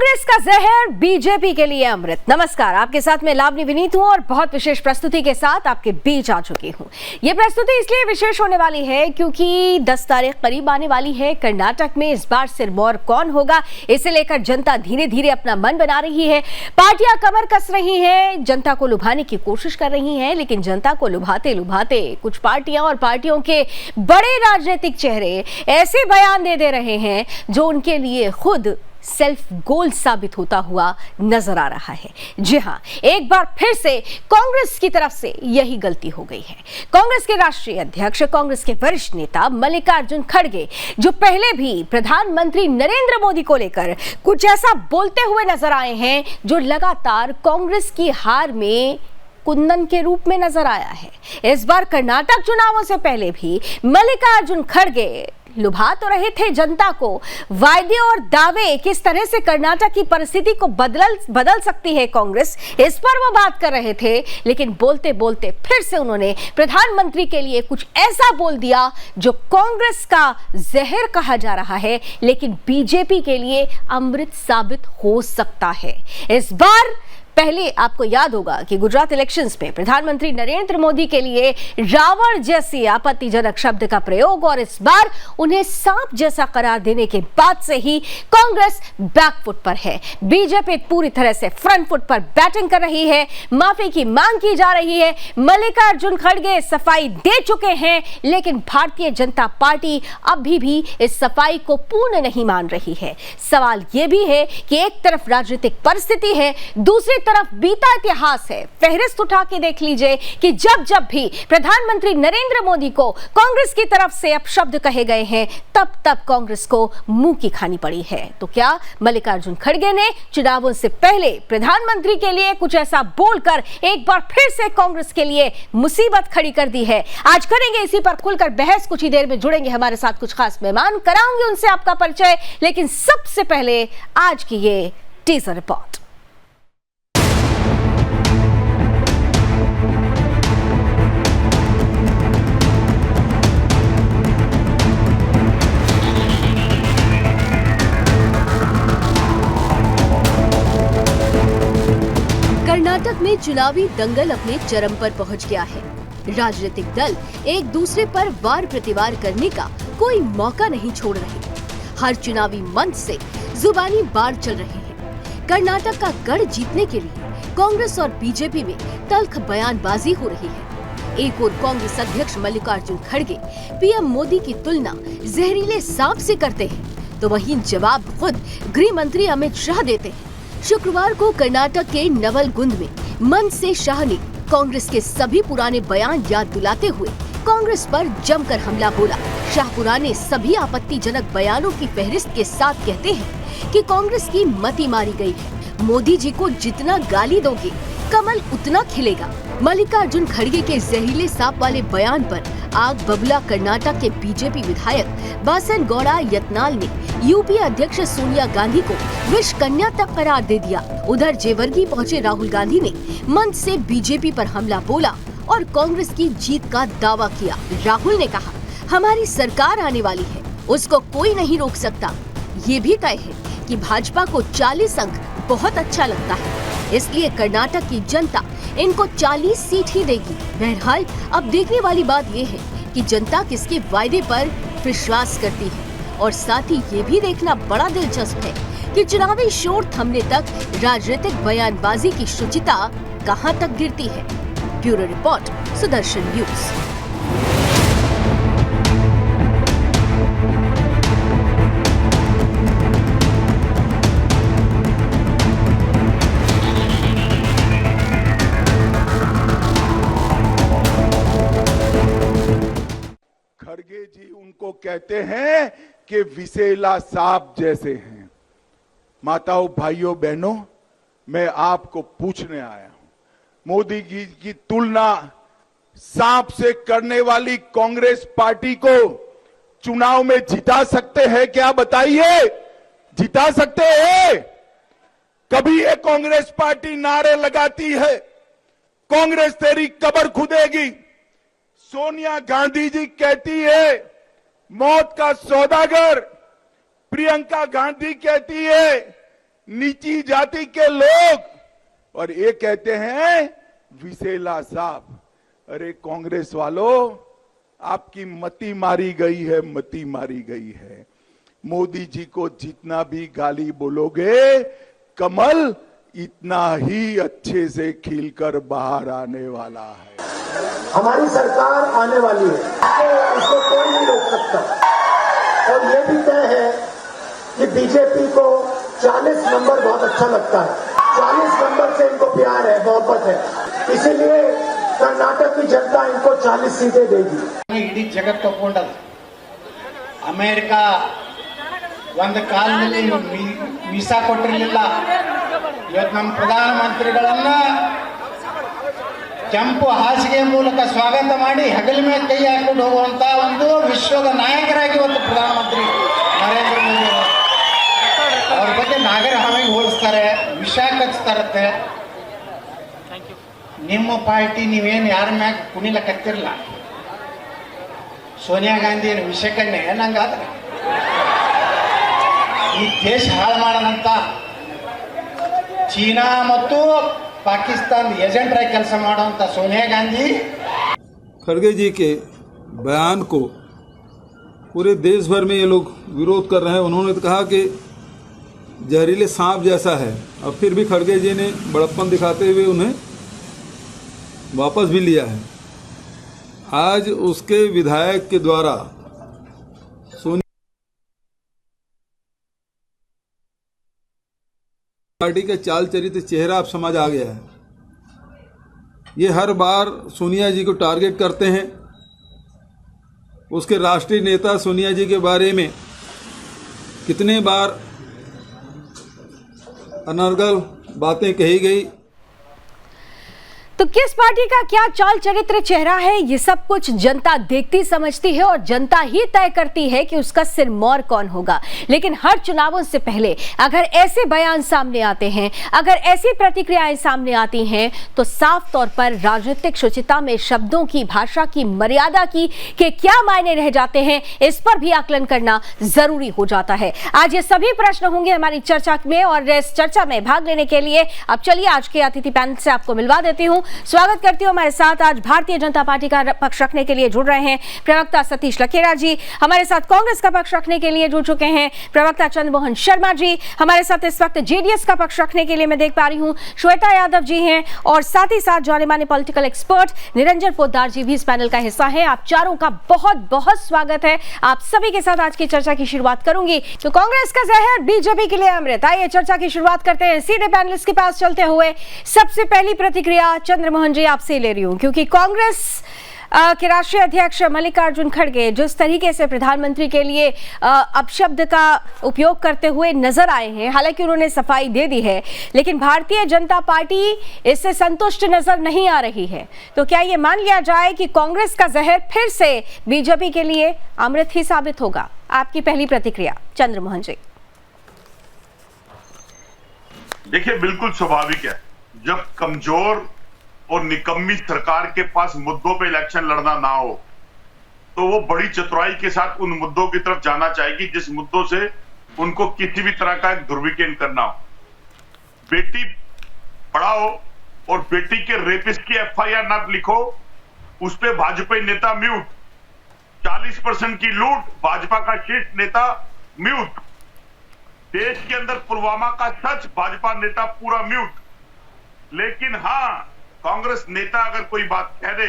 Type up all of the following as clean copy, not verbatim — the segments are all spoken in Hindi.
कांग्रेस का जहर बीजेपी के लिए अमृत। नमस्कार, आपके साथ मैं लावनी विनीत हूं और बहुत विशेष प्रस्तुति के साथ आपके बीच आ चुकी हूं। यह प्रस्तुति इसलिए विशेष होने वाली है क्योंकि 10 तारीख करीब आने वाली है। कर्नाटक में इस बार सिरमौर कौन होगा, इसे लेकर जनता धीरे धीरे अपना मन बना रही है। पार्टियां कमर कस रही हैं, जनता को लुभाने की कोशिश कर रही हैं, लेकिन जनता को लुभाते लुभाते कुछ पार्टियां और पार्टियों के बड़े राजनीतिक चेहरे ऐसे बयान दे रहे हैं जो उनके लिए खुद सेल्फ गोल साबित होता हुआ नजर आ रहा है। जी हां, एक बार फिर से कांग्रेस की तरफ से यही गलती हो गई है। कांग्रेस के राष्ट्रीय अध्यक्ष, कांग्रेस के वरिष्ठ नेता मल्लिकार्जुन खड़गे, जो पहले भी प्रधानमंत्री नरेंद्र मोदी को लेकर कुछ ऐसा बोलते हुए नजर आए हैं जो लगातार कांग्रेस की हार में कुंदन के रूप में नजर आया है। इस बार कर्नाटक चुनावों से पहले भी मल्लिकार्जुन खड़गे लुभा तो रहे थे जनता को। वायदे और दावे किस तरह से कर्नाटक की परिस्थिति को बदल सकती है कांग्रेस, इस पर वो बात कर रहे थे, लेकिन बोलते बोलते फिर से उन्होंने प्रधानमंत्री के लिए कुछ ऐसा बोल दिया जो कांग्रेस का जहर कहा जा रहा है, लेकिन बीजेपी के लिए अमृत साबित हो सकता है। इस बार पहले आपको याद होगा कि गुजरात इलेक्शंस में प्रधानमंत्री नरेंद्र मोदी के लिए रावण जैसी आपत्तिजनक शब्द का प्रयोग, और इस बार उन्हें सांप जैसा करार देने के बाद से ही कांग्रेस बैकफुट पर है। बीजेपी पूरी तरह से फ्रंट फुट पर बैटिंग कर रही है, माफी की मांग की जा रही है। मल्लिकार्जुन खड़गे सफाई दे चुके हैं, लेकिन भारतीय जनता पार्टी अभी भी इस सफाई को पूर्ण नहीं मान रही है। सवाल यह भी है कि एक तरफ राजनीतिक परिस्थिति है, दूसरी तरफ बीता इतिहास है। फहरिस्त उठा के देख लीजिए कि जब जब भी प्रधानमंत्री नरेंद्र मोदी को कांग्रेस की तरफ से अपशब्द कहे गए हैं, तब तब कांग्रेस को मुंह की खानी पड़ी है। तो क्या मल्लिकार्जुन खड़गे ने चुनावों से पहले प्रधानमंत्री के लिए कुछ ऐसा बोलकर एक बार फिर से कांग्रेस के लिए मुसीबत खड़ी कर दी है? आज करेंगे इसी पर खुलकर बहस। कुछ ही देर में जुड़ेंगे हमारे साथ कुछ खास मेहमान, कराऊंगे उनसे आपका परिचय, लेकिन सबसे पहले आज की ये टीजर रिपोर्ट। कर्नाटक में चुनावी दंगल अपने चरम पर पहुंच गया है। राजनीतिक दल एक दूसरे पर वार प्रतिवार करने का कोई मौका नहीं छोड़ रहे। हर चुनावी मंच से जुबानी वार चल रहे हैं। कर्नाटक का गढ़ जीतने के लिए कांग्रेस और बीजेपी में तल्ख बयानबाजी हो रही है। एक और कांग्रेस अध्यक्ष मल्लिकार्जुन खड़गे पीएम मोदी की तुलना जहरीले सांप से करते हैं, तो वहीं जवाब खुद गृह मंत्री अमित शाह देते हैं। शुक्रवार को कर्नाटक के नवलगुंद में मंच से शाह ने कांग्रेस के सभी पुराने बयान याद दिलाते हुए कांग्रेस पर जमकर हमला बोला। शाह पुराने सभी आपत्तिजनक बयानों की फहरिस्त के साथ कहते हैं कि कांग्रेस की मति मारी गई है। मोदी जी को जितना गाली दोगे, कमल उतना खिलेगा। मल्लिकार्जुन खड़गे के जहरीले सांप वाले बयान पर आग बबूला कर्नाटक के बीजेपी विधायक बासनगौड़ा यत्नाल ने यूपी अध्यक्ष सोनिया गांधी को विष कन्या तक करार दे दिया। उधर जेवर्गी पहुंचे राहुल गांधी ने मंच से बीजेपी पर हमला बोला और कांग्रेस की जीत का दावा किया। राहुल ने कहा, हमारी सरकार आने वाली है, उसको कोई नहीं रोक सकता। ये भी तय है कि भाजपा को 40 अंक बहुत अच्छा लगता है, इसलिए कर्नाटक की जनता इनको 40 सीट ही देगी। बहरहाल अब देखने वाली बात ये है कि जनता किसके वायदे पर विश्वास करती है, और साथ ही ये भी देखना बड़ा दिलचस्प है कि चुनावी शोर थमने तक राजनीतिक बयानबाजी की शुचिता कहां तक गिरती है। Bureau report, Sudarshan news. खड़गे जी उनको कहते हैं कि विषैला सांप जैसे हैं। माताओं, भाइयों, बहनों, मैं आपको पूछने आया हूं, मोदी जी की तुलना सांप से करने वाली कांग्रेस पार्टी को चुनाव में जिता सकते हैं क्या? बताइए, जिता सकते हैं? कभी ये कांग्रेस पार्टी नारे लगाती है, कांग्रेस तेरी कब्र खुदेगी। सोनिया गांधी जी कहती है मौत का सौदागर, प्रियंका गांधी कहती है नीची जाति के लोग, और ये कहते हैं विसेला साहब। अरे कांग्रेस वालों, आपकी मति मारी गई है, मति मारी गई है। मोदी जी को जितना भी गाली बोलोगे, कमल इतना ही अच्छे से खिलकर बाहर आने वाला है। हमारी सरकार आने वाली है, इसको कोई नहीं रोक सकता। और ये भी तय है कि बीजेपी को 40 नंबर बहुत अच्छा लगता है। 40 नंबर से इनको प्यार है, मोहब्बत है, इसीलिए कर्नाटक की जनता इनको 40 सीटें देगी। इडी जगत तಗೊಂಡದ ಅಮೆರಿಕಾ ಒಂದು ಕಾಲದಲ್ಲಿ ವೀಸಾ ಕೊಟ್ಟಿರಲಿಲ್ಲ. ಇವತ್ತು ನಮ್ಮ ಪ್ರಧಾನಮಂತ್ರಿಗಳನ್ನ ಕೆಂಪು ಹಾಸಿಗೆ ಮೂಲಕ ಸ್ವಾಗತ ಮಾಡಿ ಹೆಗಲ ಮೇಲೆ ಕೈ ಹಾಕೊಂಡು ಹೋಗುವಂತ ಒಂದು ವಿಶ್ವದ ನಾಯಕರಾಗಿ ಇವತ್ತು ಪ್ರಧಾನಮಂತ್ರಿ ನರೇಂದ್ರ ಮೋದಿ ಅವ್ರ ಬಗ್ಗೆ ನಾಗರ ಹಾವಿಗೆ ಹೋಲಿಸ್ತಾರೆ, ವಿಷ ಕಚ್ತಾರತ್ತೆ. ನಿಮ್ಮ ಪಾರ್ಟಿ ನೀವೇನು ಯಾರ ಮ್ಯಾಗ ಕುಣಿಲಕತ್ತಿರಲ್ಲ. ಸೋನಿಯಾ ಗಾಂಧಿ ಏನು ವಿಷಕನ್ನೇ ನಂಗಾದ್ರೆ ಈ ದೇಶ ಹಾಳು ಮಾಡೋಣಂತ ಚೀನಾ ಮತ್ತು ಪಾಕಿಸ್ತಾನ ಏಜೆಂಟರಾಗಿ ಕೆಲಸ ಮಾಡುವಂತ सोनिया गांधी खड़गे जी के बयान को पूरे देश भर में ये लोग विरोध कर रहे हैं। उन्होंने तो कहा कि जहरीले सांप जैसा है, और फिर भी खड़गे जी ने बड़प्पन दिखाते हुए उन्हें वापस भी लिया है। आज उसके विधायक के द्वारा सोनिया पार्टी का चाल चरित्र चेहरा अब समझ आ गया है। ये हर बार सोनिया जी को टारगेट करते हैं। उसके राष्ट्रीय नेता सोनिया जी के बारे में कितने बार अनर्गल बातें कही गई। तो किस पार्टी का क्या चाल चरित्र चेहरा है, ये सब कुछ जनता देखती समझती है और जनता ही तय करती है कि उसका सिरमौर कौन होगा। लेकिन हर चुनावों से पहले अगर ऐसे बयान सामने आते हैं, अगर ऐसी प्रतिक्रियाएं सामने आती हैं, तो साफ तौर पर राजनीतिक शुचिता में शब्दों की, भाषा की, मर्यादा की के क्या मायने रह जाते हैं, इस पर भी आकलन करना जरूरी हो जाता है। आज ये सभी प्रश्न होंगे हमारी चर्चा में, और इस चर्चा में भाग लेने के लिए अब चलिए आज के अतिथि पैनल से आपको मिलवा देती हूं। स्वागत करती हूं। हमारे साथ आज भारतीय जनता पार्टी का पक्ष रखने के लिए जुड़ रहे हैं प्रवक्ता सतीश लखेरा जी, हमारे साथ कांग्रेस का पक्ष रखने के लिए जुड़ चुके हैं प्रवक्ता चंद्रमोहन शर्मा जी, हमारे साथ इस वक्त जेडीएस का पक्ष रखने के लिए मैं देख पा रही हूं श्वेता यादव जी हैं, और साथ ही साथ जाने माने पॉलिटिकल एक्सपर्ट निरंजन पोद्दार जी भी इस पैनल का हिस्सा है। आप चारों का बहुत बहुत स्वागत है। आप सभी के साथ आज की चर्चा की शुरुआत करूंगी। तो कांग्रेस का जहर बीजेपी के लिए अमृत, आइए चर्चा की शुरुआत करते हैं। सीधे पैनलिस्ट के पास चलते हुए सबसे पहली प्रतिक्रिया चंद्रमोहन जी आपसे ले रही हूं, क्योंकि कांग्रेस के राष्ट्रीय अध्यक्ष मल्लिकार्जुन खड़गे जिस तरीके से प्रधानमंत्री के लिए अपशब्द का उपयोग करते हुए नजर आए हैं, हालांकि उन्होंने सफाई दे दी है, लेकिन भारतीय जनता पार्टी इससे संतुष्ट नजर नहीं आ रही है। तो क्या ये मान लिया जाए कि कांग्रेस का जहर फिर से बीजेपी के लिए अमृत ही साबित होगा? आपकी पहली प्रतिक्रिया चंद्रमोहन जी। देखिए, बिल्कुल स्वाभाविक है, जब कमजोर और निकम्मी सरकार के पास मुद्दों पे इलेक्शन लड़ना ना हो, तो वो बड़ी चतुराई के साथ उन मुद्दों की तरफ जाना चाहेगी जिस मुद्दों से उनको किसी भी तरह का एक दुर्विकेन करना हो। बेटी पढ़ाओ और बेटी के रेपिस्ट की एफआईआर ना लिखो, उस पे भाजपा नेता म्यूट। 40% की लूट, भाजपा का शीर्ष नेता म्यूट। देश के अंदर पुलवामा का सच, भाजपा नेता पूरा म्यूट। लेकिन हाँ, कांग्रेस नेता अगर कोई बात कह दे,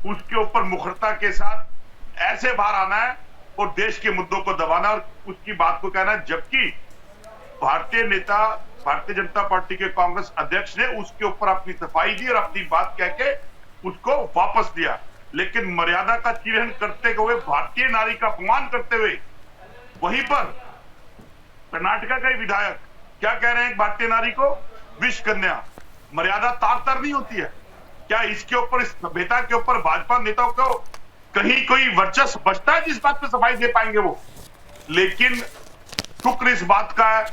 उसके ऊपर मुखरता के साथ ऐसे बाहर आना है और देश के मुद्दों को दबाना और उसकी बात को कहना है। जबकि भारतीय नेता, भारतीय जनता पार्टी के कांग्रेस अध्यक्ष ने उसके ऊपर अपनी सफाई दी और अपनी बात कह के उसको वापस दिया। लेकिन मर्यादा का चिरहन करते हुए, भारतीय नारी का अपमान करते हुए, वहीं पर कर्नाटका का विधायक क्या कह रहे हैं भारतीय नारी को? विष कन्या। मर्यादा तार तार नहीं होती है क्या? इसके ऊपर, इस सभ्यता के ऊपर भाजपा नेताओं को कहीं कोई वर्चस्व बचता है जिस बात पे सफाई दे पाएंगे वो? लेकिन शुक्र इस बात का है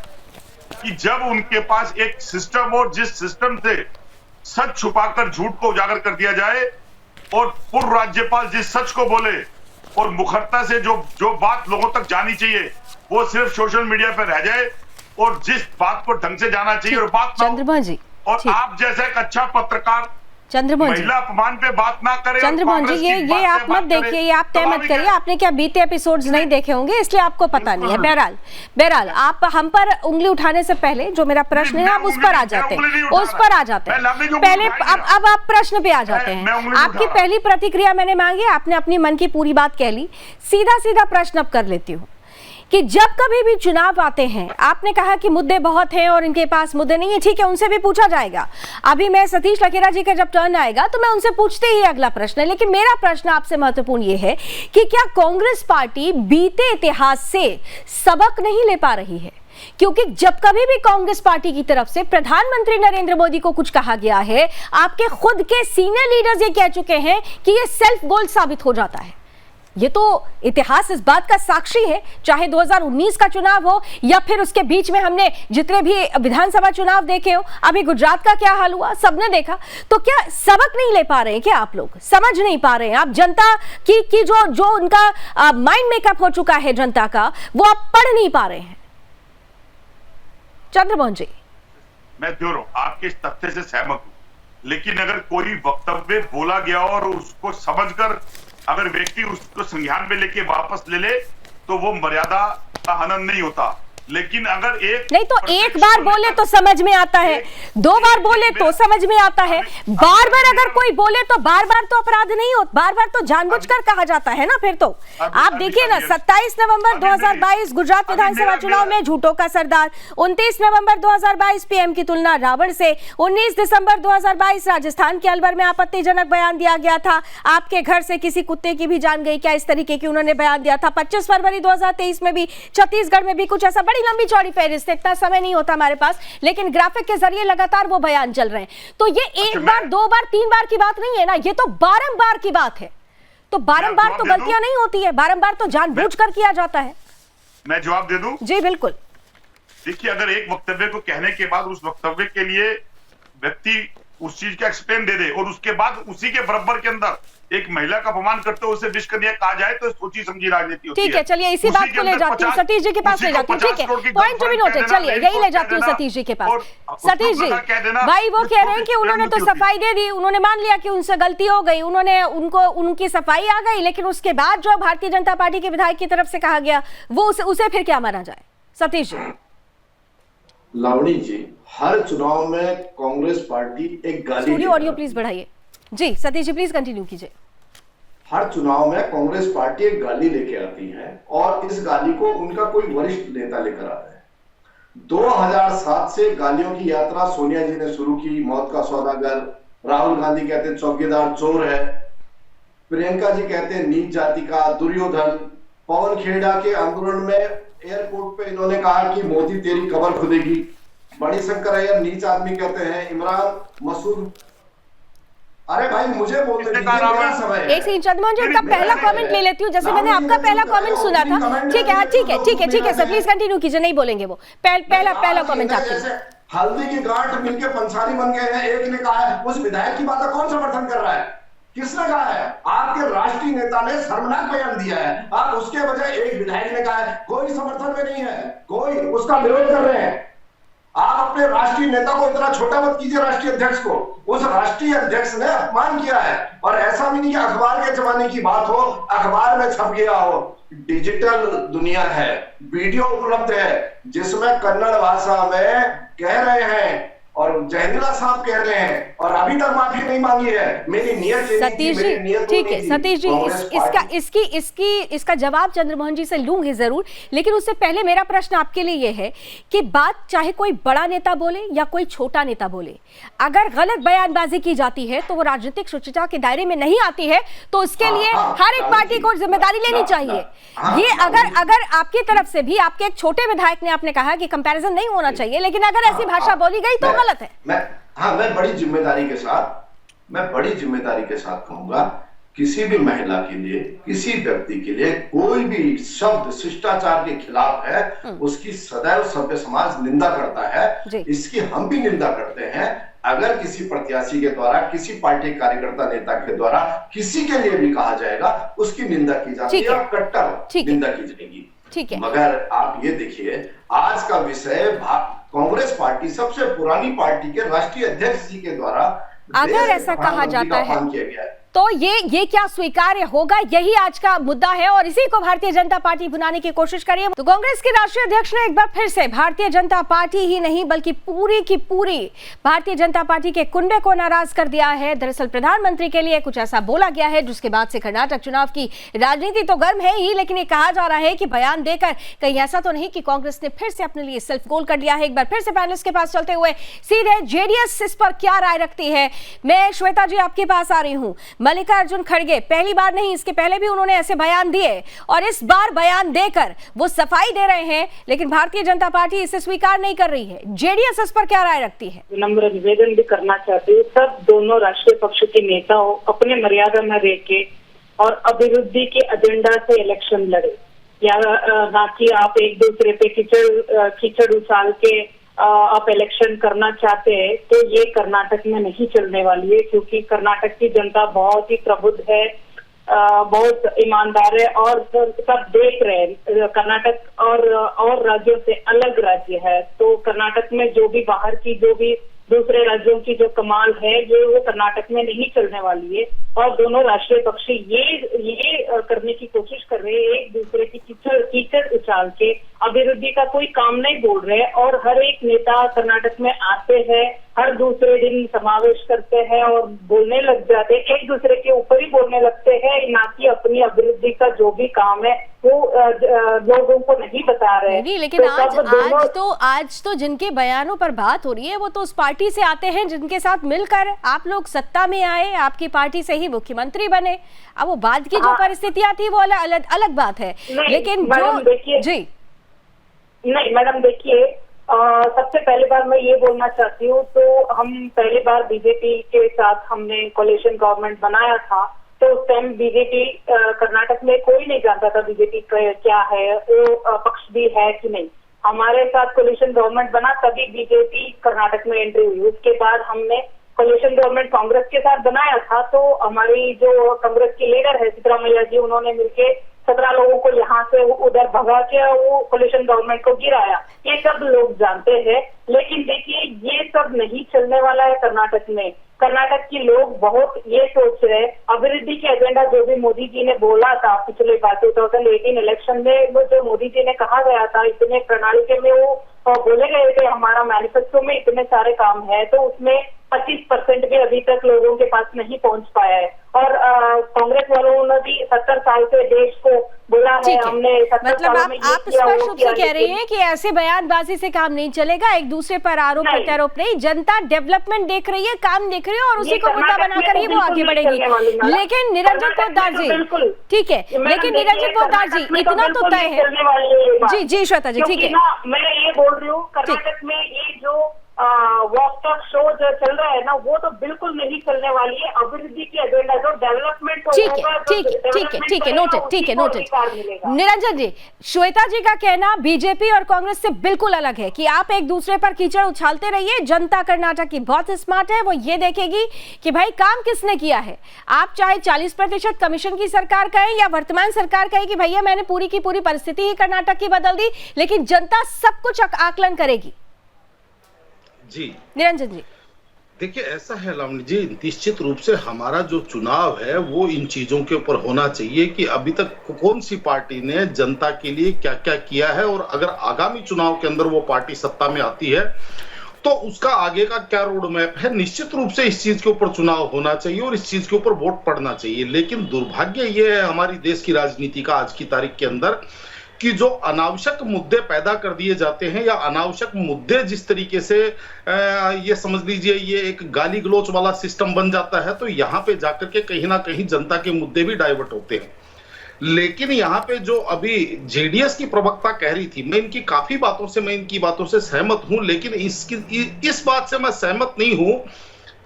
कि जब उनके पास एक सिस्टम हो, जिस सिस्टम से सच छुपाकर झूठ को उजागर कर दिया जाए, और पूर्व राज्यपाल जिस सच को बोले और मुखरता से जो बात लोगों तक जानी चाहिए वो सिर्फ सोशल मीडिया पर रह जाए, और जिस बात को ढंग से जाना चाहिए और बात ना हो। चंद्रमोहन जी, और ठीक। आप जैसा एक अच्छा पत्रकार चंद्रमोहन जी, महिला अपमान पे बात ना करे। चंद्रमोहन जी, ये आप मत देखिए, ये आप तय मत करिए। आपने क्या बीते एपिसोड्स नहीं देखे होंगे, इसलिए आपको पता नहीं है। बहरहाल आप हम पर उंगली उठाने से पहले जो मेरा प्रश्न है आप उस पर आ जाते हैं, उस पर आ जाते हैं। पहले अब आप प्रश्न पे आ जाते हैं। आपकी पहली प्रतिक्रिया मैंने मांगी, आपने अपनी मन की पूरी बात कह ली। सीधा प्रश्न अब कर लेती हूँ कि जब कभी भी चुनाव आते हैं, आपने कहा कि मुद्दे बहुत हैं और इनके पास मुद्दे नहीं है, ठीक है, उनसे भी पूछा जाएगा। अभी मैं सतीश लखेरा जी का जब टर्न आएगा तो मैं उनसे पूछते ही अगला प्रश्न है। लेकिन मेरा प्रश्न आपसे महत्वपूर्ण ये है कि क्या कांग्रेस पार्टी बीते इतिहास से सबक नहीं ले पा रही है? क्योंकि जब कभी भी कांग्रेस पार्टी की तरफ से प्रधानमंत्री नरेंद्र मोदी को कुछ कहा गया है, आपके खुद के सीनियर लीडर्स ये कह चुके हैं कि ये सेल्फ गोल साबित हो जाता है। ये तो इतिहास इस बात का साक्षी है, चाहे 2019 का चुनाव हो या फिर उसके बीच में हमने जितने भी विधानसभा चुनाव देखे हो, अभी गुजरात का क्या हाल हुआ सबने देखा। तो क्या सबक नहीं ले पा रहे हैं? क्या आप लोग समझ नहीं पा रहे हैं? आप जनता की जो उनका माइंड मेकअप हो चुका है जनता का, वो आप पढ़ नहीं पा रहे हैं? चंद्रमोहन जी, मैं ध्रुव आपके इस तथ्य से सहमत हूं, लेकिन अगर कोई वक्तव्य बोला गया और उसको समझकर अगर व्यक्ति उसको संज्ञान में लेके वापस ले ले तो वो मर्यादा का हनन नहीं होता। लेकिन अगर नहीं तो एक बार बोले तो समझ में आता है, दो बार बोले तो समझ में आता है, बार बार अगर कोई बोले तो बार बार तो अपराध नहीं होता, बार बार तो जानबूझकर कहा जाता है ना। फिर तो आप देखिए ना, 27 नवंबर 2022 गुजरात विधानसभा चुनाव में झूठों का सरदार, 29 नवंबर 2022 पीएम की तुलना रावण से, 19 दिसंबर 2022 राजस्थान के अलवर में आपत्तिजनक बयान दिया गया था, आपके घर से किसी कुत्ते की भी जान गई क्या, इस तरीके की उन्होंने बयान दिया था। 25 फरवरी 2023 में भी छत्तीसगढ़ में भी कुछ ऐसा, बड़ी लंबी चौड़ी फहरिस्त है, इतना समय नहीं होता हमारे पास, लेकिन ग्राफिक के जरिए लगातार वो बयान चल रहे हैं। तो ये एक बार, दो बार, तीन बार की बात नहीं है ना, ये तो बारंबार की बात है। तो बारंबार तो गलतियां नहीं होती है, बारंबार तो जानबूझकर किया जाता है। मैं जवाब दे दूं? जी बिल्कुल। देखिए, अगर एक वक्तव्य को कहने के बाद उस वक्तव्य के लिए व्यक्ति उस चीज का एक्सप्लेन दे दे और उसके बाद उसी के बराबर के अंदर एक महिला का अपमान करते हुए उसे विष कन्या कहा जाए तो सोची समझी राजनीति होती है। ठीक है, चलिए इसी बात को ले जाती हूँ, सतीश जी के पास ले जाती हूँ। ठीक है, पॉइंट टू बी नोटेड, चलिए यही ले जाती हूँ सतीश जी के पास। सतीश जी, भाई वो कह रहे हैं कि उन्होंने तो सफाई दे दी, उन्होंने मान लिया कि उनसे गलती हो गई, उन्होंने उनकी सफाई आ गई, लेकिन उसके बाद जो भारतीय जनता पार्टी के विधायक की तरफ से कहा गया वो उसे फिर क्या माना जाए? सतीश जी। लावणी जी, हर चुनाव में कांग्रेस पार्टी एक गाली, ऑडियो प्लीज बढ़ाइए। जी सतीश जी प्लीज कंटिन्यू कीजिए। हर चुनाव में कांग्रेस पार्टी एक गाली लेके आती है और इस गाली को उनका कोई वरिष्ठ नेता लेकर आता है। 2007 से गालियों की यात्रा सोनिया जी ने शुरू की, मौत का सौदागर, राहुल गांधी कहते हैं चौकीदार चोर है, प्रियंका जी कहते हैं नीच जाति का दुर्योधन, पवन खेड़ा के आंदोलन में एयरपोर्ट पे इन्होंने कहा कि मोदी तेरी कबर खुदेगी, मणिशंकर अय्यर नीच आदमी कहते हैं, इमरान मसूद। अरे भाई मुझे बोलने दीजिए, मेरा समय है। एक सेकंड चंद्रमोहन जी, उनका पहला कमेंट ले लेती हूँ, जैसे मैंने आपका पहला कमेंट सुना था। ठीक है, ठीक है सर, प्लीज कंटिन्यू कीजिए, नहीं बोलेंगे वो। पहला कमेंट आपके। हल्दी की गांठ मिलके पंसारी बन गए हैं। एक ने कहा है, उस विधायक की बात का कौन समर्थन कर रहा है? किसने कहा है? आपके राष्ट्रीय नेता ने शर्मनाक बयान दिया है, आप उसके बजाय एक विधायक ने कहा है। कोई समर्थन में नहीं है, कोई उसका विरोध कर रहे हैं। आप अपने राष्ट्रीय नेता को इतना छोटा मत कीजिए, राष्ट्रीय अध्यक्ष को। उस राष्ट्रीय अध्यक्ष ने अपमान किया है, और ऐसा भी नहीं कि अखबार के जमाने की बात हो, अखबार में छप गया हो। डिजिटल दुनिया है, वीडियो उपलब्ध है जिसमें कन्नड़ भाषा में कह रहे हैं और जयंद्रा साहब कह रहे हैं और अभी तक माफी नहीं मांगी है। मेरी नियत सतीश जी, ठीक है सतीश जी, इसका जवाब चंद्रमोहन जी से लूंगी जरूर, लेकिन उससे पहले मेरा प्रश्न आपके लिए यह है कि बात चाहे कोई बड़ा नेता बोले या कोई छोटा नेता बोले, अगर गलत बयानबाजी की जाती है तो वो राजनीतिक शुचिता के दायरे में नहीं आती है, तो उसके लिए हर एक पार्टी को जिम्मेदारी लेनी चाहिए। ये अगर आपकी तरफ से भी, आपके एक छोटे विधायक ने आपने कहा कि कंपैरिजन नहीं होना चाहिए, लेकिन अगर ऐसी भाषा बोली गई तो गलत है। मैं बड़ी जिम्मेदारी के साथ कहूंगा, किसी भी महिला के लिए, किसी व्यक्ति के लिए कोई भी शब्द शिष्टाचार के खिलाफ है, उसकी सदैव सभ्य समाज निंदा करता है। इसकी हम भी निंदा करते हैं। अगर किसी प्रत्याशी के द्वारा, किसी पार्टी कार्यकर्ता नेता के द्वारा किसी के लिए भी कहा जाएगा, उसकी निंदा की जाती है और कट्टर निंदा की जाएगी। ठीक है, मगर आप ये देखिए, आज का विषय कांग्रेस पार्टी सबसे पुरानी पार्टी के राष्ट्रीय अध्यक्ष जी के द्वारा अगर ऐसा कहा जाता है किया गया है तो ये क्या स्वीकार्य होगा? यही आज का मुद्दा है और इसी को भारतीय जनता पार्टी भुनाने की कोशिश करी है। तो कांग्रेस के राष्ट्रीय अध्यक्ष ने एक बार फिर से भारतीय जनता पार्टी ही नहीं बल्कि पूरी की पूरी भारतीय जनता पार्टी के कुंबे को नाराज कर दिया है। दरअसल प्रधानमंत्री के लिए कुछ ऐसा बोला गया है जिसके बाद से कर्नाटक चुनाव की राजनीति तो गर्म है ही, लेकिन ये कहा जा रहा है कि बयान देकर कहीं ऐसा तो नहीं कि कांग्रेस ने फिर से अपने लिए सेल्फ गोल कर लिया है। एक बार फिर से पैनलिस्ट के पास चलते हुए सीधे जेडीएस इस पर क्या राय रखती है। मैं श्वेता जी आपके पास आ रही हूँ। मल्लिकार्जुन खड़गे पहली बार नहीं, इसके पहले भी उन्होंने ऐसे बयान दिए और इस बार बयान देकर वो सफाई दे रहे हैं, लेकिन भारतीय जनता पार्टी इसे स्वीकार नहीं कर रही है। जेडीएस इस पर क्या राय रखती है? विनम्र निवेदन भी करना चाहती हूँ, सब दोनों राष्ट्रीय पक्ष के नेता हो अपने मर्यादा में रह के और अभिवृद्धि के एजेंडा से इलेक्शन लड़े, या ना कि आप एक दूसरे पे कीचड़ उछाल के आप इलेक्शन करना चाहते हैं। तो ये कर्नाटक में नहीं चलने वाली है, क्योंकि कर्नाटक की जनता बहुत ही प्रबुद्ध है, बहुत ईमानदार है और सब देख रहे हैं। कर्नाटक और राज्यों से अलग राज्य है, तो कर्नाटक में जो भी बाहर की जो भी दूसरे राज्यों की जो कमाल है वो कर्नाटक में नहीं चलने वाली है। और दोनों राष्ट्रीय पक्ष ये करने की कोशिश कर रहे हैं, एक दूसरे की कीचड़ उछाल के अभिवृद्धि का कोई काम नहीं बोल रहे। और हर एक नेता कर्नाटक में आते हैं, हर दूसरे दिन समावेश करते हैं और बोलने लग जाते हैं, एक दूसरे के ऊपर ही बोलने लगते हैं, ना कि अपनी अभिवृद्धि का जो भी काम है वो लोगों को नहीं बता रहे हैं। नहीं, लेकिन आज तो जिनके बयानों पर बात हो रही है वो तो उस पार्टी से आते हैं जिनके साथ मिलकर आप लोग सत्ता में आए, आपकी पार्टी से ही मुख्यमंत्री बने। अब वो बाद की जो परिस्थितियां थी वो अलग बात है, लेकिन जी नहीं मैडम देखिए, सबसे पहले बार मैं ये बोलना चाहती हूँ, तो हम पहली बार बीजेपी के साथ हमने कोलिशन गवर्नमेंट बनाया था, तो उस टाइम बीजेपी कर्नाटक में कोई नहीं जानता था बीजेपी क्या है, वो पक्ष भी है कि नहीं। हमारे साथ कोलिशन गवर्नमेंट बना तभी बीजेपी कर्नाटक में एंट्री हुई। उसके बाद हमने कोलिशन गवर्नमेंट कांग्रेस के साथ बनाया था, तो हमारी जो कांग्रेस की लीडर है सिद्धरामैया जी, उन्होंने मिलके 17 लोगों को यहाँ से उधर भगा के वो कोलिशन गवर्नमेंट को गिराया। ये सब लोग जानते हैं, लेकिन देखिए ये सब नहीं चलने वाला है कर्नाटक में। कर्नाटक के लोग बहुत ये सोच रहे, अभिवृद्धि के एजेंडा जो भी मोदी जी ने बोला था पिछले 2018 इलेक्शन में, वो जो मोदी जी ने कहा गया था, इतने प्रणाली में वो बोले गए थे हमारा मैनिफेस्टो में इतने सारे काम है, तो उसमें 25% भी अभी तक लोगों के पास नहीं पहुंच पाया है। और कांग्रेस वालों ने भी 70 साल से देश को बोला है, हमने 70 सालों में आप स्पष्ट रूप से कह रही हैं कि ऐसे बयानबाजी से काम नहीं चलेगा, एक दूसरे पर आरोप प्रत्यारोप नहीं, जनता डेवलपमेंट देख रही है, काम देख रही है और उसी को मुद्दा बनाकर ही वो आगे बढ़ेगी। लेकिन निरंजन पोद्दार जी, ठीक है, लेकिन निरंजन पोद्दार जी इतना तो तय है। जी श्वेता जी, ठीक है, मैं ये बोल रही हूँ कर्नाटक में ये जो वॉक टॉक शो जो चल रहा है ना, वो तो बिल्कुल नहीं चलने वाली है। अभिवृद्धि की एजेंडा जो डेवलपमेंट ठीक है, नोटेड। निरंजन जी, श्वेता जी का कहना बीजेपी और कांग्रेस से बिल्कुल अलग है कि आप एक दूसरे पर कीचड़ उछालते रहिए, जनता कर्नाटक की बहुत स्मार्ट है, वो ये देखेगी कि भाई काम किसने किया है। आप चाहे 40% कमीशन की सरकार कहें या वर्तमान सरकार कहे कि भैया मैंने पूरी की पूरी परिस्थिति ही कर्नाटक की बदल दी, लेकिन जनता सब कुछ आकलन करेगी। जी निरंजन जी, देखिए ऐसा है लावणी जी, निश्चित रूप से हमारा जो चुनाव है वो इन चीजों के ऊपर होना चाहिए कि अभी तक कौन सी पार्टी ने जनता के लिए क्या क्या किया है, और अगर आगामी चुनाव के अंदर वो पार्टी सत्ता में आती है तो उसका आगे का क्या रोड मैप है। निश्चित रूप से इस चीज के ऊपर चुनाव होना चाहिए और इस चीज के ऊपर वोट पड़ना चाहिए। लेकिन दुर्भाग्य ये है हमारी देश की राजनीति का आज की तारीख के अंदर कि जो अनावश्यक मुद्दे पैदा कर दिए जाते हैं, या अनावश्यक मुद्दे जिस तरीके से ये समझ लीजिए ये एक गाली गलौच वाला सिस्टम बन जाता है, तो यहाँ पे जाकर के कहीं ना कहीं जनता के मुद्दे भी डाइवर्ट होते हैं। लेकिन यहाँ पे जो अभी जेडीएस की प्रवक्ता कह रही थी, मैं इनकी बातों से सहमत हूं, लेकिन इस बात से मैं सहमत नहीं हूं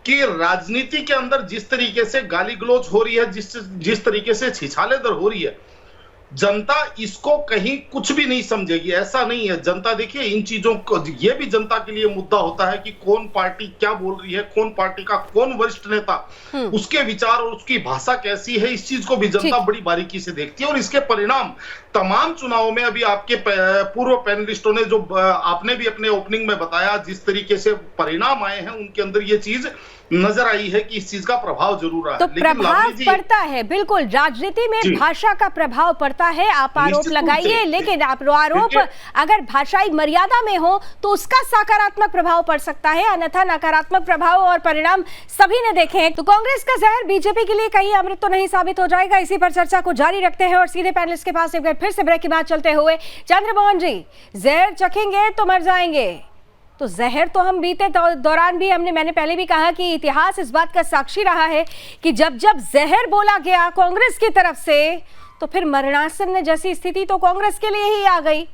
कि राजनीति के अंदर जिस तरीके से गाली गलौच हो रही है, जिस तरीके से छिछालेदर हो रही है, जनता इसको कहीं कुछ भी नहीं समझेगी, ऐसा नहीं है। जनता देखिए इन चीजों को, ये भी जनता के लिए मुद्दा होता है कि कौन पार्टी क्या बोल रही है, कौन पार्टी का कौन वरिष्ठ नेता, उसके विचार और उसकी भाषा कैसी है, इस चीज को भी जनता बड़ी बारीकी से देखती है। और इसके परिणाम तमाम चुनावों में अभी आपके पूर्व पैनलिस्टों ने जो आपने भी अपने ओपनिंग में बताया, जिस तरीके से परिणाम आए हैं उनके अंदर ये चीज नजर आई है कि इस चीज का प्रभाव जरूर आया। तो प्रभाव पड़ता है, बिल्कुल राजनीति में भाषा का प्रभाव पड़ता है। आप आरोप लगाइए, लेकिन आप आरोप अगर भाषाई मर्यादा में हो तो उसका सकारात्मक प्रभाव पड़ सकता है, अन्यथा नकारात्मक प्रभाव और परिणाम सभी ने देखे हैं। तो कांग्रेस का जहर बीजेपी के लिए कहीं अमृत तो नहीं साबित हो जाएगा। इसी पर चर्चा को जारी रखते हैं और सीधे पैनलिस्ट के पास एक बार फिर से ब्रेक की बात चलते हुए, चंद्रमोहन जी, जहर चखेंगे तो मर जाएंगे। तो जहर तो हम बीते दौरान भी मैंने पहले भी कहा कि इतिहास इस बात का साक्षी रहा है कि जब जब जहर बोला गया कांग्रेस की तरफ से तो फिर मरणासन जैसी स्थिति तो कांग्रेस के लिए ही आ गई।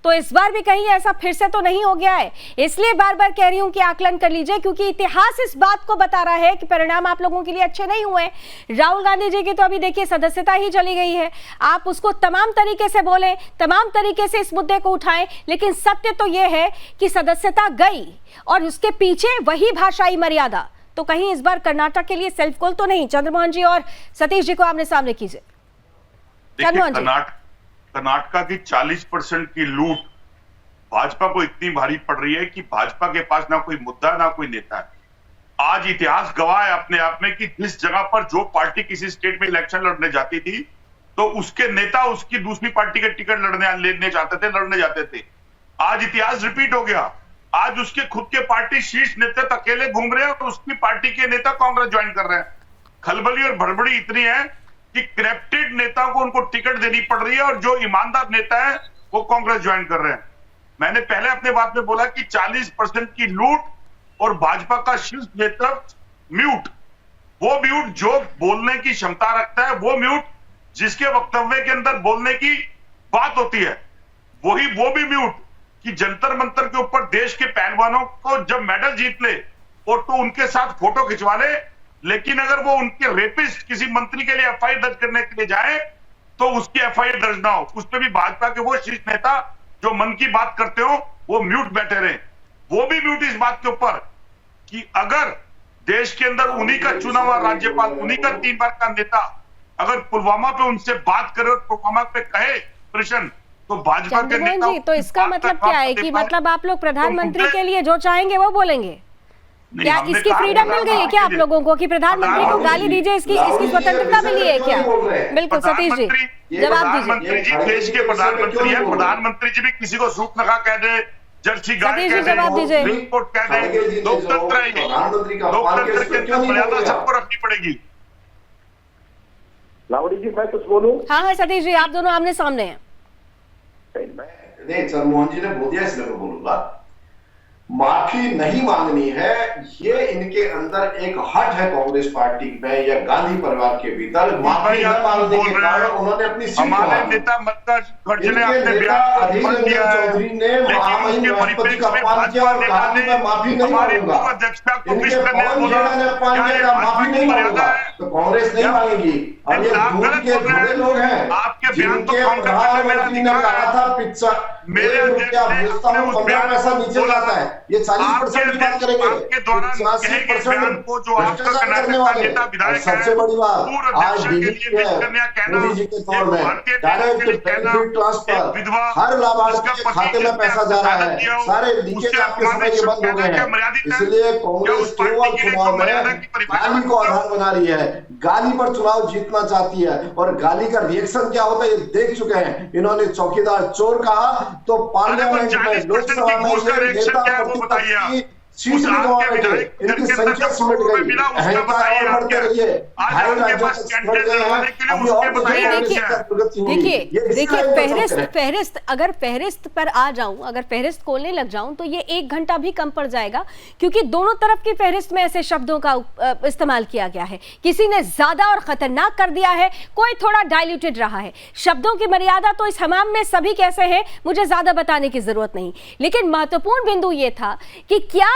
तो इस बार भी कहीं ऐसा फिर से तो नहीं हो गया है। इसलिए बार बार कह रही हूं कि आकलन कर लीजिए, क्योंकि इतिहास इस बात को बता रहा है कि परिणाम आप लोगों के लिए अच्छे नहीं हुए। राहुल गांधी जी की तो अभी देखिए सदस्यता ही चली गई है। आप उसको तमाम तरीके से बोलें, तमाम तरीके से इस मुद्दे को उठाएं, लेकिन सत्य तो यह है कि सदस्यता गई और उसके पीछे वही भाषाई मर्यादा। तो कहीं इस बार कर्नाटक के लिए सेल्फ गोल तो नहीं? चंद्रमोहन जी और सतीश जी को आमने सामने कीजिए। कर्नाटका की 40% की लूट भाजपा को इतनी भारी पड़ रही है कि भाजपा के पास ना कोई मुद्दा ना कोई नेता है। आज इतिहास गवाह है अपने आप में कि जिस जगह पर जो पार्टी किसी स्टेट में इलेक्शन लड़ने जाती थी तो उसके नेता उसकी दूसरी पार्टी के टिकट लड़ने जाते थे। आज इतिहास रिपीट हो गया। आज उसके खुद के पार्टी शीर्ष नेता अकेले घूम रहे हैं और उसकी पार्टी के नेता कांग्रेस ज्वाइन कर रहे हैं। खलबली और भड़बड़ी इतनी है कि करप्टेड नेताओं को उनको टिकट देनी पड़ रही है और जो ईमानदार नेता है वो कांग्रेस ज्वाइन कर रहे हैं। मैंने पहले अपने बात में बोला कि 40% की लूट और भाजपा का शीर्ष नेतृत्व म्यूट, वो म्यूट जो बोलने की क्षमता रखता है, वो म्यूट जिसके वक्तव्य के अंदर बोलने की बात होती है, वो भी म्यूट कि जंतर मंतर के ऊपर देश के पहलवानों को जब मेडल जीत ले और तो उनके साथ फोटो खिंचवा ले, लेकिन अगर वो उनके रेपिस्ट किसी मंत्री के लिए एफआईआर दर्ज करने के लिए जाए तो उसकी एफआईआर दर्ज ना हो। उस पर भी भाजपा के वो शीर्ष नेता जो मन की बात करते हो वो म्यूट बैठे रहे। वो भी म्यूट इस बात के ऊपर कि अगर देश के अंदर उन्हीं का चुना हुआ राज्यपाल, उन्हीं का 3 बार का नेता अगर पुलवामा पे उनसे बात करे और पुलवामा पे कहे प्रश्न, तो भाजपा के नेता जी, तो इसका मतलब क्या है कि मतलब आप लोग प्रधानमंत्री के लिए जो चाहेंगे वो बोलेंगे? क्या इसकी फ्रीडम मिल गई है क्या आप लोगों को कि प्रधानमंत्री को गाली दीजिए, इसकी स्वतंत्रता मिली है क्या? बिल्कुल सतीश जी जवाब दीजिए। प्रधानमंत्री जी देश के प्रधानमंत्री है, प्रधानमंत्री जी भी किसी को सूख नखा कह दे, जर्सी गाय कह दे, सुप्रीम कोर्ट कह दे, लोकतंत्र है ये। लोकतंत्र के अंदर मर्यादा सबको रखनी पड़ेगी। लावड़ी जी मैं कुछ बोलूं? हाँ सतीश जी, आप दोनों आमने सामने हैं। नहीं, चंद्रमोहन जी ने बोल दिया इसलिए मैं बोलूंगा। माफी नहीं मांगनी है, ये इनके अंदर एक हट है कांग्रेस पार्टी में या गांधी परिवार के भीतर। माफी न मांगने के कारण उन्होंने अपनी सीट हमारे नेता चौधरी ने महामहिम राष्ट्रपति का अपमान किया और कहा कि मैं माफी नहीं मांगूंगा। इनके पवन खेड़ा ने अपमान किया, कहा माफी नहीं मांगूंगा। तो कांग्रेस नहीं मांगेगी। और ये दूध के बुरे लोग हैं जिनके प्रधानमंत्री ने कहा था पिज्जा बेचता हूँ 15 पैसा नीचे जाता है, ये 40% की बात करेंगे। 85% भ्रष्टाचार करने वाले। और सबसे बड़ी बात आज बीजेपी है मोदी जी के तौर में डायरेक्ट बेनिफिट ट्रांसफर, हर लाभार्थी के खाते में पैसा जा रहा है। सारे लीकेज आपके समय के बंद हो गए हैं। इसलिए कांग्रेस केवल चुनाव में गाली को आधार बना रही है, गाली पर चुनाव जीतना चाहती है। और गाली का रिएक्शन क्या होता है ये देख चुके हैं। इन्होंने चौकीदार चोर कहा तो पार्लियामेंट में लोकसभा में नेता प्रतिपक्ष की सीट भी गंवा बैठे, इनकी संख्या सिमट गई। अहंकार और बढ़ते रहिए, ढाई राज्यों तक सिमट गए हैं। अभी और देखिए फहरिस्त अगर फहरिस्त पर आ जाऊं, अगर फहरिस्त खोलने लग जाऊं तो ये 1 घंटा भी कम पड़ जाएगा, क्योंकि दोनों तरफ की फहरिस्त में ऐसे शब्दों का इस्तेमाल किया गया है। किसी ने ज्यादा और खतरनाक कर दिया है, कोई थोड़ा डाइल्यूटेड रहा है। शब्दों की मर्यादा तो इस हमाम में सभी कैसे हैं मुझे ज्यादा बताने की जरूरत नहीं, लेकिन महत्वपूर्ण बिंदु ये था कि क्या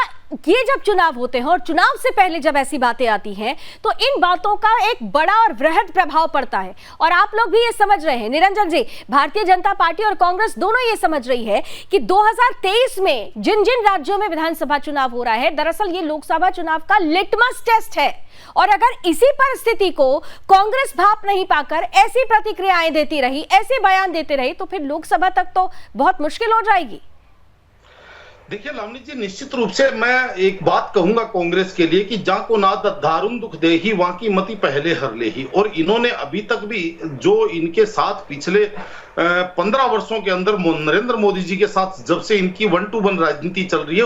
ये जब चुनाव होते हैं और चुनाव से पहले जब ऐसी बातें आती हैं तो इन बातों का एक बड़ा और वृहद प्रभाव पड़ता है। और आप लोग भी ये समझ रहे हैं, निरंजन जी, भारतीय जनता पार्टी और कांग्रेस दोनों ये समझ रही है कि 2023 में जिन जिन राज्यों में विधानसभा चुनाव हो रहा है, दरअसल ये लोकसभा चुनाव का लिटमस टेस्ट है। और अगर इसी परिस्थिति को कांग्रेस भाप नहीं पाकर ऐसी प्रतिक्रियाएं देती रही, ऐसे बयान देते रही, तो फिर लोकसभा तक तो बहुत मुश्किल हो जाएगी। देखिए लावनी जी, निश्चित रूप से मैं एक बात कहूंगा कांग्रेस के लिए कि जा को ना दारुण दुख दे ही वहां की मती पहले हर ले ही। और इन्होंने अभी तक भी जो इनके साथ पिछले 15 वर्षों के अंदर नरेंद्र मोदी जी के साथ जब से इनकी 1-to-1 राजनीति चल रही है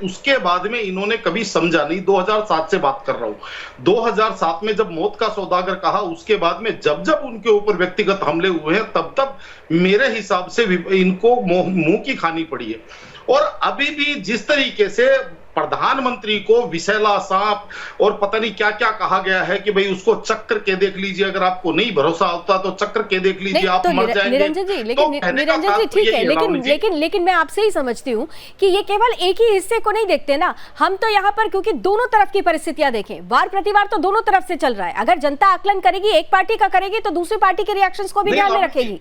उसके बाद में इन्होंने कभी समझा नहीं। 2007 से बात कर रहा हूं, 2007 में जब मौत का सौदागर कहा, उसके बाद में जब जब उनके ऊपर व्यक्तिगत हमले हुए हैं तब तब मेरे हिसाब से इनको मुंह की खानी पड़ी है। और अभी भी जिस तरीके से प्रधानमंत्री को विषैला सांप और पता नहीं क्या क्या कहा गया है कि भाई उसको चक्कर के देख लीजिए, अगर आपको नहीं भरोसा होता तो चक्कर के देख लीजिए, आप तो मर जाएंगे। निरंजन जी, निरंजन जी ठीक है, लेकिन मैं आपसे ही समझती हूँ कि ये केवल एक ही हिस्से को नहीं देखते ना। हम तो यहाँ पर क्योंकि दोनों तरफ की परिस्थितियां देखें, वार प्रतिवार तो दोनों तरफ से चल रहा है। अगर जनता आकलन करेगी, एक पार्टी का करेगी, तो दूसरी पार्टी के रिएक्शंस को भी ध्यान में रखेगी।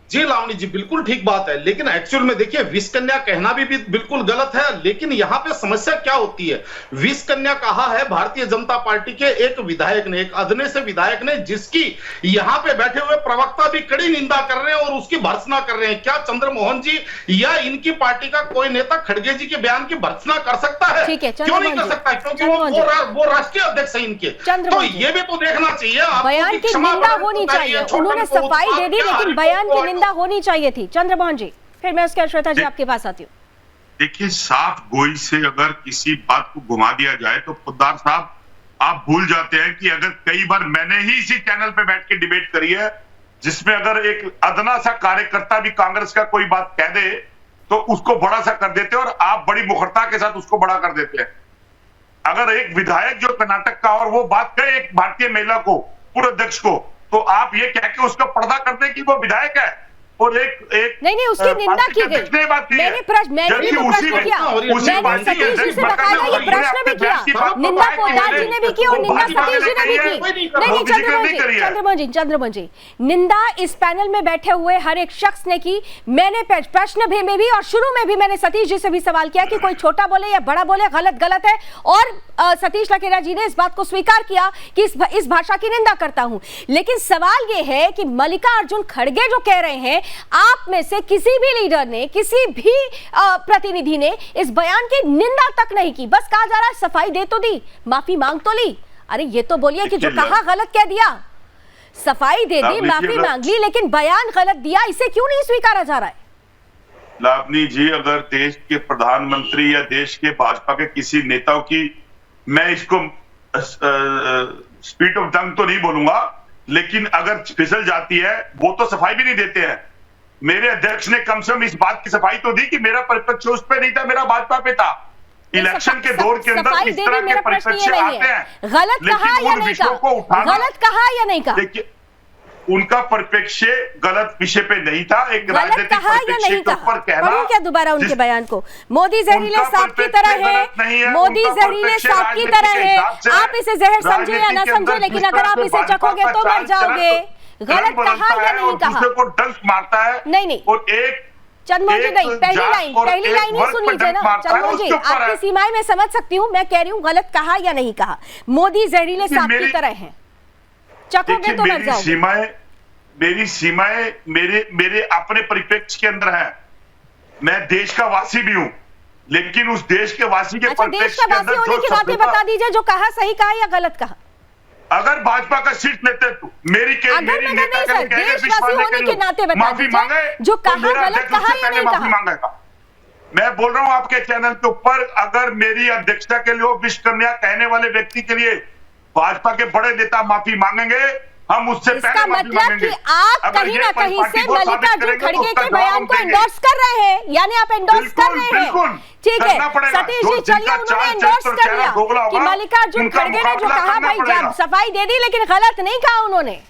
जी लावनी जी, बिल्कुल ठीक बात है, लेकिन एक्चुअल में देखिए विष कन्या कहना भी बिल्कुल गलत है। लेकिन यहाँ पे समस्या क्या होती है, विष कन्या कहा है भारतीय जनता पार्टी के एक विधायक ने, एक अदने से विधायक ने, जिसकी यहाँ पे बैठे हुए प्रवक्ता भी कड़ी निंदा कर रहे हैं और उसकी भर्त्सना कर रहे हैं। क्या चंद्रमोहन जी या इनकी पार्टी का कोई नेता खड़गे जी के बयान की भर्त्सना कर सकता है? क्यों नहीं कर सकता? क्योंकि वो राष्ट्रीय अध्यक्ष है इनके। तो ये भी तो देखना चाहिए, बयान की निंदा होनी चाहिए। उन्होंने सफाई दे दी, लेकिन बयान की होनी चाहिए थी। चंद्रमोहन जी, फिर मैं उसके श्वेता जी आपके पास आती हूँ। देखिए, साफ गोई से अगर किसी बात को घुमा दिया जाए तो पोद्दार साहब आप भूल जाते हैं कि अगर कई बार मैंने ही इसी चैनल पे बैठ के डिबेट करी है, जिसमें अगर एक अदना सा कार्यकर्ता भी कांग्रेस का कोई बात कह दे तो उसको बड़ा सा कर देते हैं और आप बड़ी मुखरता के साथ उसको बड़ा कर देते हैं। अगर एक विधायक जो कर्नाटक का और वो बात कहे एक भारतीय महिला को, पूर्व अध्यक्ष को, तो आप ये कह के उसका पर्दा कर दें कि वो विधायक है और एक नहीं उसकी निंदा की गई। मैंने प्रश्न किया, मैंने सतीश जी से बकायदा ये प्रश्न भी किया, निंदा पोद्दार जी ने भी की और निंदा सतीश जी ने भी की। नहीं चंद्रमोहन जी, निंदा इस पैनल में बैठे हुए हर एक शख्स ने की। मैंने प्रश्न में भी और शुरू में भी मैंने सतीश जी से भी सवाल किया कि कोई छोटा बोले या बड़ा बोले, गलत है। और सतीश लखेरा जी ने इस बात को स्वीकार किया कि इस भाषा की निंदा करता हूं। लेकिन सवाल यह है कि मल्लिकार्जुन खड़गे जो कह रहे हैं, आप में से किसी भी लीडर ने, किसी भी प्रतिनिधि ने इस बयान की निंदा तक नहीं की। बस कहा जा रहा है सफाई दे तो दी, माफी मांग तो ली। अरे ये तो बोलिए कि जो कहा गलत कह दिया, सफाई दे दी, माफी मांग ली, लेकिन बयान गलत दिया, इसे क्यों नहीं स्वीकारा जा रहा है? लावनी जी, अगर देश के प्रधानमंत्री या देश के भाजपा के किसी नेताओं की, मैं इसको स्पीड ऑफ टंग तो नहीं बोलूंगा, लेकिन अगर फिसल जाती है वो तो सफाई भी नहीं देते हैं। मेरे अध्यक्ष ने कम से कम इस बात की सफाई तो दी कि मेरा परिपक्ष उस पे नहीं था, मेरा भाजपा पे था। इलेक्शन के दौर के अंदर किस तरह के परिपक्ष आते हैं, गलत कहा या नहीं कहा? गलत कहा या नहीं कहा? देखिए, उनका परिप्रेक्ष्य गलत विषय पे नहीं था, एक राजनीतिक परिप्रेक्ष्य के ऊपर कहना। क्या दोबारा उनके बयान को, मोदी जहरीले सांप की तरह है, मोदी जहरीले सांप की तरह है। आप इसे जहर समझे या ना समझे, लेकिन अगर आप इसे चखोगे तो मर जाओगे। गलत कहा या नहीं कहा? को डंक मारता है। नहीं और एक चंद्रमोहन जी, नहीं, पहली लाइन ही सुन लीजिए ना। चंद्रमोहन जी, आपकी सीमाएं मैं समझ सकती हूँ, मैं कह रही हूँ गलत कहा या नहीं कहा। मोदी जहरीले सांप की तरह है, चखोगे तो मर जाओगे। मेरी सीमाएं मेरे अपने परिप्रेक्ष्य के अंदर है। मैं देश का वासी भी हूं, लेकिन उस देश के वासी के परिप्रेक्ष्य के अंदर होने की बातें बता दीजिए, जो कहा सही कहा या गलत कहा। अगर भाजपा का सीट लेते तो मेरी देशवासी होने के नाते बता दीजिए, जो कहा गलत कहा या नहीं कहा। मैं बोल रहा हूं आपके चैनल के ऊपर, अगर मेरी अध्यक्षता के लिए विष कन्या कहने वाले व्यक्ति के लिए भाजपा के बड़े नेता माफी मांगेंगे, हम उससे इसका मतलब कि आप कहीं ना कहीं से मल्लिकार्जुन खड़गे के बयान को एंडोर्स कर रहे हैं, यानी आप एंडोर्स कर रहे हैं। ठीक है सतीश जी, चलिए, उन्होंने एंडोर्स कर लिया कि मल्लिकार्जुन खड़गे ने जो कहा, भाई जब सफाई दे दी, लेकिन गलत नहीं कहा उन्होंने।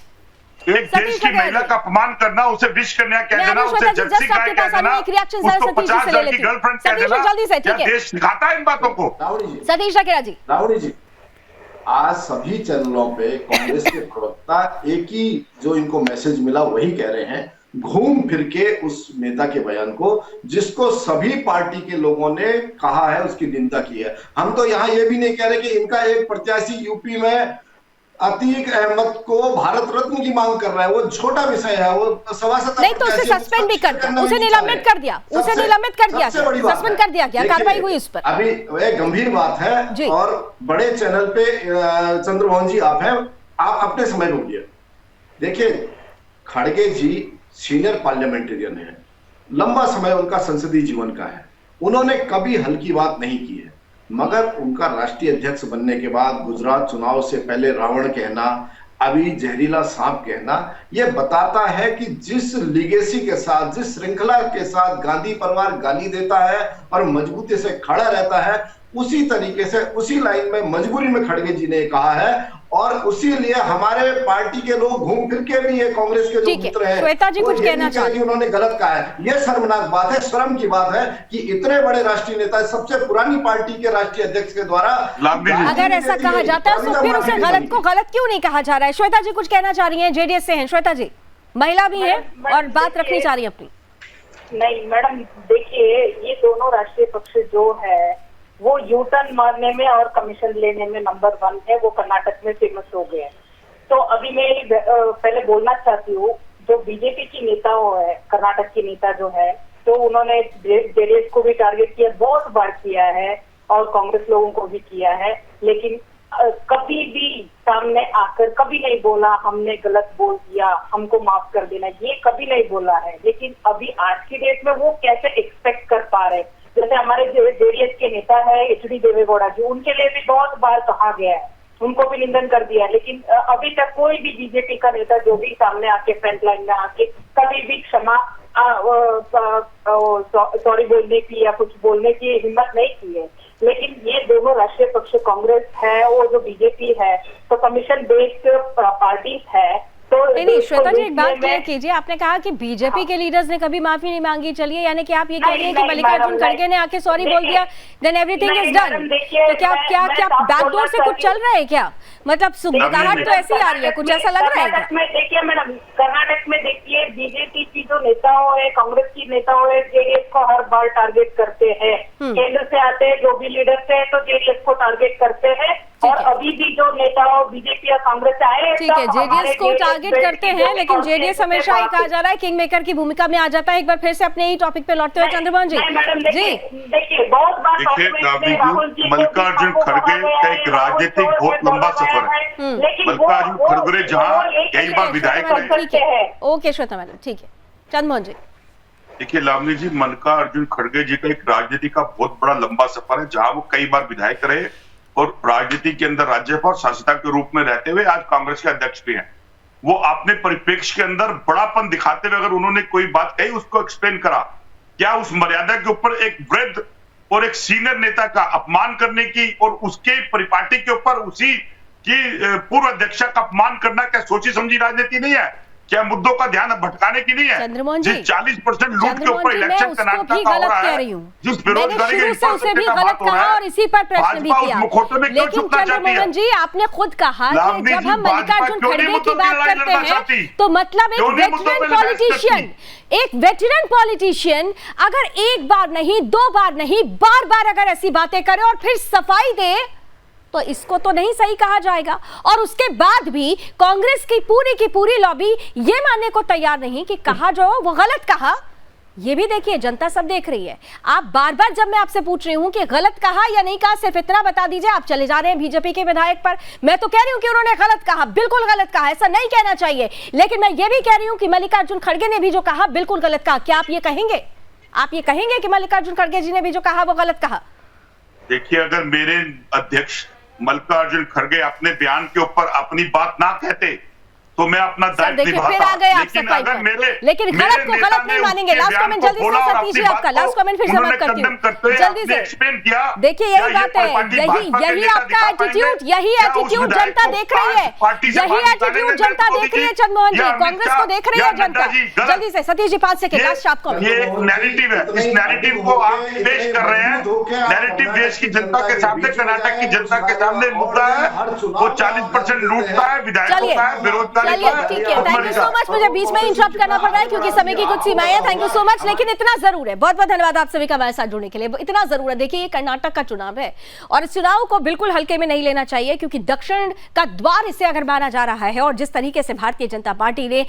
एक देश की महिला का अपमान करना, उसे विश करना कह देना, उसे जर्सी गाय कह देना, उसको 50,000 की गर्लफ्रेंड कह देना, क्या देश दिखाता है इन बातों को? सतीश ठाकेरा जी, राहुल जी, आज सभी चैनलों पे कांग्रेस के प्रवक्ता एक ही जो इनको मैसेज मिला वही कह रहे हैं, घूम फिर के उस नेता के बयान को जिसको सभी पार्टी के लोगों ने कहा है उसकी निंदा की है। हम तो यहाँ ये भी नहीं कह रहे कि इनका एक प्रत्याशी यूपी में अतीक अहमद को भारत रत्न की मांग कर रहा है, वो छोटा विषय है, वो सभासद नहीं तो उसे सस्पेंड भी कर दिया, उसे निलंबित कर दिया, उसे निलंबित कर दिया, सस्पेंड कर दिया गया, कार्रवाई हुई उस पर। अभी एक गंभीर बात है और बड़े चैनल पे चंद्रमोहन जी आप हैं, आप अपने समय रोकिए। देखिए खड़गे जी सीनियर पार्लियामेंटेरियन है, लंबा समय उनका संसदीय जीवन का है, उन्होंने कभी हल्की बात नहीं की है, मगर उनका राष्ट्रीय अध्यक्ष बनने के बाद गुजरात चुनाव से पहले रावण कहना, अभी जहरीला सांप कहना, यह बताता है कि जिस लीगेसी के साथ, जिस श्रृंखला के साथ गांधी परिवार गाली देता है और मजबूती से खड़ा रहता है, उसी तरीके से उसी लाइन में मजबूरी में खड़गे जी ने कहा है और उसी लिए हमारे पार्टी के लोग घूम फिर के भी ये कांग्रेस के जो मित्र हैं, श्वेता जी कुछ कहना चाहते हैं? उन्होंने गलत कहा है, ये शर्मनाक बात है, शर्म की बात है कि इतने बड़े राष्ट्रीय नेता, सबसे पुरानी पार्टी के राष्ट्रीय अध्यक्ष के द्वारा अगर ऐसा कहा जाता है तो फिर उसे गलत को गलत क्यों नहीं कहा जा रहा है? श्वेता जी कुछ कहना चाह रही हैं, जेडीएस से हैं श्वेता जी, महिला भी है और बात रखनी चाह रही है अपनी। नहीं मैडम, देखिए ये दोनों राष्ट्रीय पक्ष जो है वो यू टर्न मारने में और कमीशन लेने में नंबर 1 है, वो कर्नाटक में फेमस हो गए हैं। तो अभी मैं पहले बोलना चाहती हूँ, जो बीजेपी की नेताओं है, कर्नाटक की नेता जो है, तो उन्होंने जेडीएस को भी टारगेट किया, बहुत बार किया है और कांग्रेस लोगों को भी किया है, लेकिन कभी भी सामने आकर कभी नहीं बोला हमने गलत बोल दिया, हमको माफ कर देना, ये कभी नहीं बोला है। लेकिन अभी आज की डेट में वो कैसे एक्सपेक्ट कर पा रहे? जैसे हमारे जेडीएस के नेता है एचडी देवेगौड़ा जी, उनके लिए भी बहुत बार कहा गया है, उनको भी निंदन कर दिया है, लेकिन अभी तक कोई भी बीजेपी का नेता जो भी सामने आके फ्रंट लाइन में आके कभी भी क्षमा सॉरी बोलने की या कुछ बोलने की हिम्मत नहीं की है। लेकिन ये दोनों राष्ट्रीय पक्ष कांग्रेस है और जो बीजेपी है, तो कमीशन बेस्ड पार्टीज है। तो नहीं श्वेता जी, एक बात क्लियर कीजिए, आपने कहा कि बीजेपी के लीडर्स ने कभी माफी नहीं मांगी, चलिए यानी कि आप ये कह रही हैं कि मल्लिकार्जुन खड़गे ने आके सॉरी बोल दिया, देन एवरीथिंग इज डन। तो क्या क्या क्या बैकडोर से कुछ चल रहा है क्या? मतलब सुगबुगाहट तो ऐसी आ रही है, कुछ ऐसा लग रहा है क्या? देखिए मैडम, कर्नाटक में देखिए बीजेपी की जो नेताओं है, कांग्रेस की नेताओं है, जेडीएस को हर बार टारगेट करते हैं, केंद्र से आते हैं जो भी लीडर्स है तो जेडीएस को टारगेट करते हैं, और अभी भी जो नेताओं बीजेपी या कांग्रेस से आए, ठीक है, जेडीएस को टारगेट करते हैं, लेकिन जेडीएस हमेशा ही कहा जा रहा है किंग मेकर की भूमिका में आ जाता है। एक बार फिर से अपने ही टॉपिक पे लौटते हुए चंद्रमोहन जी देखिए, बहुत बार मल्लिकार्जुन खड़गे का एक राजनीतिक बहुत लंबा सफर है। मल्लिकार्जुन खड़गे जहाँ कई बार विधायक रहे। ओके श्वेता मैडम, ठीक है। चंद्रमोहन जी देखिए लावनी जी, मल्लिकार्जुन खड़गे जी का एक राजनीति का बहुत बड़ा लंबा सफर है, जहां वो कई बार विधायक रहे और राजनीति के अंदर राज्यपाल और शासिका के रूप में रहते हुए आज कांग्रेस के अध्यक्ष भी हैं। वो अपने परिप्रेक्ष्य के अंदर बड़ापन दिखाते हुए अगर उन्होंने कोई बात कही उसको एक्सप्लेन करा, क्या उस मर्यादा के ऊपर एक वृद्ध और एक सीनियर नेता का अपमान करने की और उसके परिपाटी के ऊपर उसी की पूर्व अध्यक्षा का अपमान करना क्या सोची समझी राजनीति नहीं है? क्या मुद्दों का ध्यान भटकाने की नहीं है? जिस 40% लूट के ऊपर इलेक्शन कर्नाटक का हो रहा है, जिस बेरोजगारी के उसे भी गलत कहा और इसी पर प्रश्न भी किया। लेकिन चंद्रमोहन जी, आपने खुद कहा कि जब हम मल्लिकार्जुन खड़गे की बात करते हैं तो मतलब एक वेटरन पॉलिटिशियन अगर एक बार नहीं, 2 बार नहीं, बार बार अगर ऐसी बातें करे और फिर सफाई दे तो इसको तो नहीं सही कहा जाएगा। और उसके बाद भी कांग्रेस की पूरी लॉबी ये मानने को तैयार नहीं कि कहा जो वो गलत कहा। ये भी देखिए, जनता सब देख रही है। आप बार बार जब मैं आपसे पूछ रही हूं कि गलत कहा या नहीं कहा, सिर्फ इतना बता दीजिए, आप चले जा रहे हैं बीजेपी के विधायक पर। मैं तो कह रही हूं कि उन्होंने गलत कहा, बिल्कुल गलत कहा, ऐसा नहीं कहना चाहिए। लेकिन मैं ये भी कह रही हूं कि मल्लिकार्जुन खड़गे ने भी जो कहा बिल्कुल गलत कहा। क्या आप ये कहेंगे? आप ये कहेंगे कि मल्लिकार्जुन खड़गे जी ने भी जो कहा वो गलत कहा? देखिए, अगर मेरे अध्यक्ष मल्लिकार्जुन खड़गे अपने बयान के ऊपर अपनी बात ना कहते तो मैं अपना दायित्व देखिए फिर आ गए आप सफाई पर, लेकिन गलत को गलत नहीं मानेंगे। लास्ट कमेंट जल्दी से सतीश जी आपका, लास्ट कमेंट फिर से बात करती हूँ जल्दी से। देखिए यही बात है, यही आपका एटीट्यूड, यही एटीट्यूड जनता देख रही है, यही एटीट्यूड जनता देख रही है चंद्रमोहन जी, कांग्रेस को देख रही है जनता। जल्दी से सतीश जी 5 सेकंड लास्ट आप कमेंट। ये एक नैरेटिव है, इस नैरेटिव को आप पेश कर रहे हैं। नैरेटिव देश की जनता के सामने, कर्नाटक की जनता के सामने मुद्दा है। वो 40% लूटता है, विधायकों का है, बेरोजगारी का है। ठीक है, थैंक यू सो मच। मुझे बीच में इंटरप्ट करना पड़ रहा है क्योंकि समय की कुछ सीमाएं हैं। थैंक यू सो मच, लेकिन इतना जरूर है, बहुत बहुत धन्यवाद आप सभी का हमारे साथ जुड़ने के लिए। इतना जरूर है, देखिए ये कर्नाटक का चुनाव है और इस चुनाव को बिल्कुल हल्के में नहीं लेना चाहिए क्योंकि दक्षिण का द्वार इसे अगर माना जा रहा है और जिस तरीके से भारतीय जनता पार्टी ने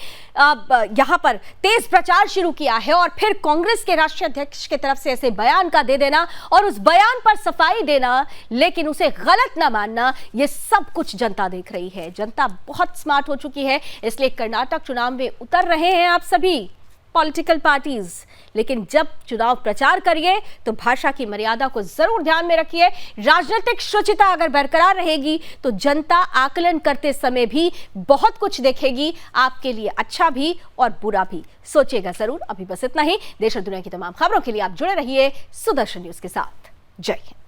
यहां पर तेज प्रचार शुरू किया है और फिर कांग्रेस के राष्ट्रीय अध्यक्ष की तरफ से ऐसे बयान का दे देना और उस बयान पर सफाई देना लेकिन उसे गलत ना मानना, ये सब कुछ जनता देख रही है। जनता बहुत स्मार्ट हो चुकी है, इसलिए कर्नाटक चुनाव में उतर रहे हैं आप सभी पॉलिटिकल पार्टीज, लेकिन जब चुनाव प्रचार करिए तो भाषा की मर्यादा को जरूर ध्यान में रखिए। राजनीतिक शुचिता अगर बरकरार रहेगी तो जनता आकलन करते समय भी बहुत कुछ देखेगी, आपके लिए अच्छा भी और बुरा भी। सोचिएगा जरूर। अभी बस इतना ही। देश और दुनिया की तमाम खबरों के लिए आप जुड़े रहिए सुदर्शन न्यूज के साथ। जय हिंद।